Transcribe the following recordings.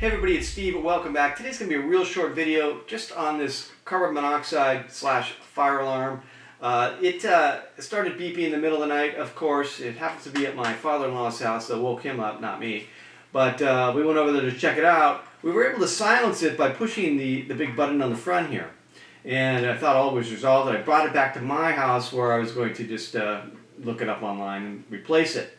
Hey everybody, it's Steve. Welcome back. Today's going to be a real short video just on this carbon monoxide / fire alarm. It started beeping in the middle of the night, of course. It happens to be at my father-in-law's house, so woke him up, not me. But we went over there to check it out. We were able to silence it by pushing the big button on the front here. And I thought all was resolved. I brought it back to my house where I was going to just look it up online and replace it.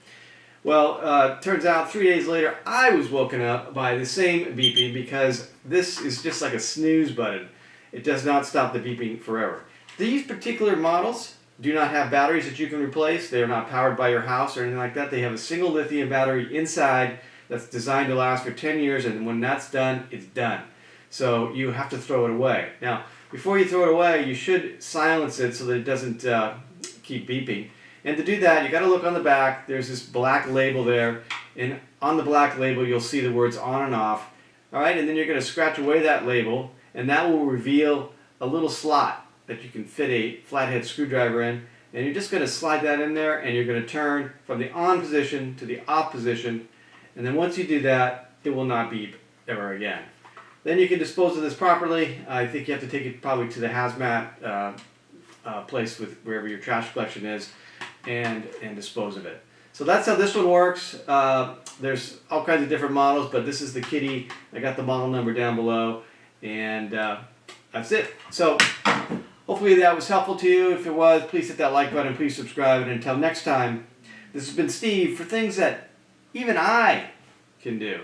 Well, turns out 3 days later I was woken up by the same beeping because this is just like a snooze button. It does not stop the beeping forever. These particular models do not have batteries that you can replace. They are not powered by your house or anything like that. They have a single lithium battery inside that's designed to last for 10 years, and when that's done, it's done. So you have to throw it away. Now, before you throw it away, you should silence it so that it doesn't keep beeping. And to do that, you got to look on the back. There's this black label there, and on the black label you'll see the words on and off. All right, and then you're going to scratch away that label, and that will reveal a little slot that you can fit a flathead screwdriver in. And you're just going to slide that in there, and you're going to turn from the on position to the off position. And then once you do that, it will not beep ever again. Then you can dispose of this properly. I think you have to take it probably to the hazmat place with wherever your trash collection is. And dispose of it. So that's how this one works. There's all kinds of different models, but this is the Kidde. I got the model number down below, and that's it. So hopefully that was helpful to you. If it was, please hit that like button, please subscribe, and until next time, this has been Steve for things that even I can do.